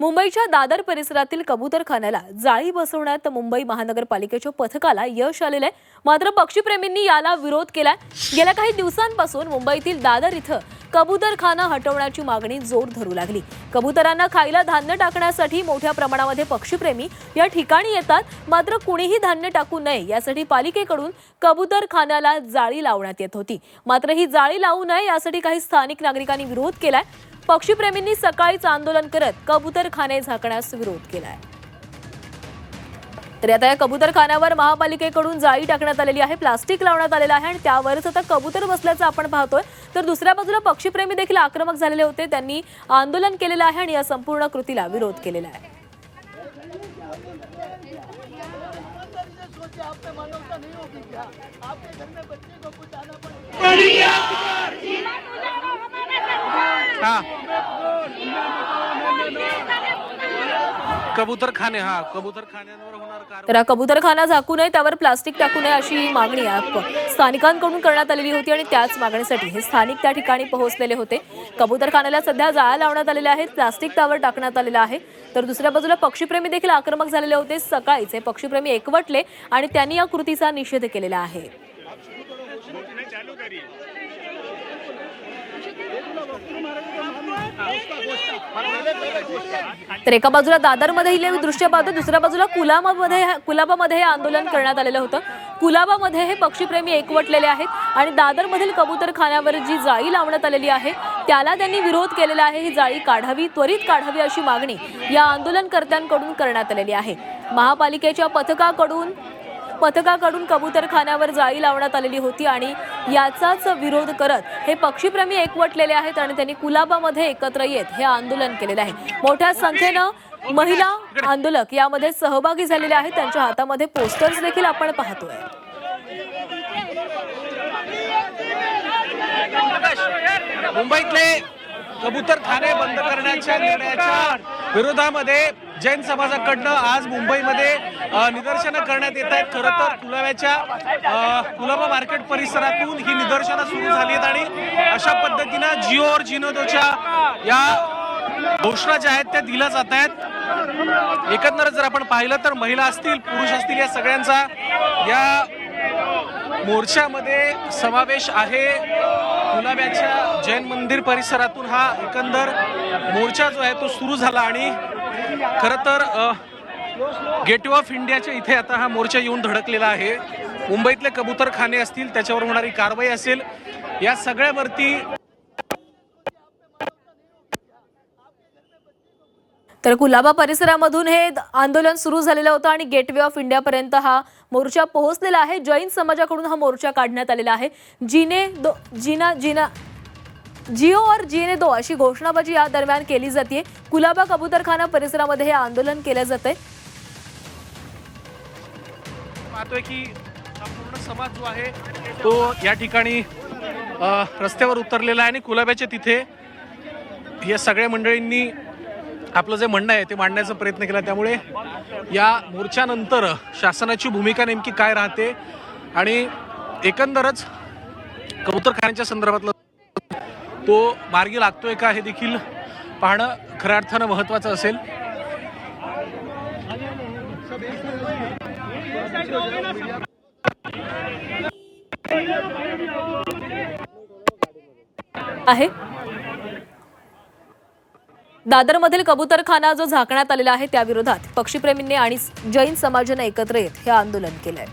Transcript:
मुंबईच्या दादर परिसरातील कबूतरखान्याला जाळी बसवण्यात मुंबई महानगरपालिकेच्या पथकाला यश आलेलं आहे। मात्र पक्षीप्रेमींनी याला विरोध केलाय। गेल्या काही दिवसांपासून मुंबईतील दादर इथं कबूतरखाना हटवण्याची मागणी जोर धरू लागली। कबूतरांना खायला धान्य टाकण्यासाठी मोठ्या प्रमाणामध्ये पक्षीप्रेमी या ठिकाणी येतात, मात्र कुणीही धान्य टाकू नये यासाठी पालिकेकडून कबूतरखान्याला जाळी लावण्यात येत होती। मात्र ही जाळी लावू नये यासाठी काही स्थानिक नागरिकांनी विरोध केलाय। पक्षीप्रेमींनी सकाळीच आंदोलन करत कबूतरखाने झाकण्यास विरोध केलाय। तर आता या कबूतरखान्यावर महापालिकेकडून जाळी टाकण्यात आलेली आहे, प्लास्टिक लावण्यात आलेलं आहे आणि त्यावरच आता कबूतर बसल्याचं आपण पाहतोय। तर दुसऱ्या बाजूला पक्षीप्रेमी देखील आक्रमक झालेले होते, त्यांनी आंदोलन केलेलं आहे आणि या संपूर्ण कृतीला विरोध केलेला आहे। कबूतरखाने कबूतरखान्यांवर होणार कारवाई। तर कबूतरखाना झाकू नये, त्यावर प्लास्टिक टाकू नये अशी मागणी स्थानिकांकडून करण्यात आलेली होती आणि त्याच मागणीसाठी हे स्थानिक त्या ठिकाणी पोहोचलेले होते। कबूतरखान्याला सध्या जाळ्या लावण्यात आलेल्या आहेत, प्लास्टिक त्यावर टाकण्यात आलेलं आहे। तर दुसऱ्या बाजूला पक्षीप्रेमी देखील आक्रमक झालेले होते। सकाळीच हे पक्षीप्रेमी एकवटले आणि त्यांनी या कृतीचा निषेध केलेला आहे। तर एका बाजूला दादरमध्ये हे दृश्य पाहतो, दुसऱ्या बाजूला कुलाबामध्ये हे आंदोलन करण्यात आलेलं होतं। कुलाबामध्ये हे पक्षीप्रेमी एकवटलेले आहेत आणि दादरमधील कबूतरखान्यावर जी जाळी लावण्यात आलेली आहे त्याला त्यांनी विरोध केलेला आहे। ही जाळी काढावी, त्वरित काढावी अशी मागणी या आंदोलनकर्त्यांकडून करण्यात आलेली आहे। महापालिकेच्या पथकाकडून कबूतरखान्यावर जाळी लावण्यात आलेली होती आणि याचाच विरोध करत हे पक्षीप्रेमी एकवटलेले आहेत आणि त्यांनी कुलाबामध्ये एकत्र येत हे आंदोलन केलेलं आहे। मोठ्या संख्येनं महिला आंदोलक यामध्ये सहभागी झालेले आहेत, त्यांच्या हातामध्ये पोस्टर्स देखील आपण पाहतोय। मुंबईतले कबूतरखाने बंद करण्याच्या निर्णयाच्या विरोधामध्ये जैन समाजाकडनं आज मुंबईमध्ये निदर्शनं करण्यात येत आहेत। खरं तर कुलाबा मार्केट परिसरातून ही निदर्शनं सुरू झाली आहेत आणि अशा पद्धतीनं जिओ और जिनोदोच्या या घोषणा ज्या आहेत त्या दिल्या जात आहेत। एकंदरच जर आपण पाहिलं तर महिला असतील, पुरुष असतील, या सगळ्यांचा या मोर्चामध्ये समावेश आहे। कुलाब्याच्या जैन मंदिर परिसरातून हा एकंदर मोर्चा जो आहे तो सुरू झाला आणि खरं तर गेटवे ऑफ इंडियाच्या इथे आता हा मोर्चा येऊन धडकलेला आहे। मुंबईतले कबूतरखाने असतील, त्याच्यावर होणारी कारवाई असेल, या सगळ्यावरती तर कुलाबा परिसरामधून हे आंदोलन सुरू झालेलं होतं आणि गेटवे ऑफ इंडिया पर्यंत हा मोर्चा पोहोचलेला आहे। जैन समाजाकडून हा मोर्चा काढण्यात आलेला आहे। जिओ और जीने दो अशी घोषणाबाजी या दरम्यान केली जाते। कुलाबा कबूतरखाना परिसरामध्ये हे आंदोलन केले जाते। पाहतोय की संपूर्ण समाज जो आहे तो या ठिकाणी रस्त्यावर उतरलेला आहे आणि कुलाब्याच्या तिथे या सगळ्या मंडळींनी आपलं जे म्हणणं आहे ते मांडण्याचा प्रयत्न केला। त्यामुळे या मोर्चानंतर शासनाची भूमिका नेमकी काय राहते आणि एकंदरच कबूतरखान्याच्या संदर्भातला तो मार्गी लागतोय का हे देखील पाहणं खऱ्या अर्थानं महत्त्वाचं असेल। आहे दादरमधील कबूतरखाना जो झाकण्यात आलेला आहे त्या विरोधात पक्षीप्रेमींनी आणि जैन समाजाने एकत्र येत हे आंदोलन केलंय।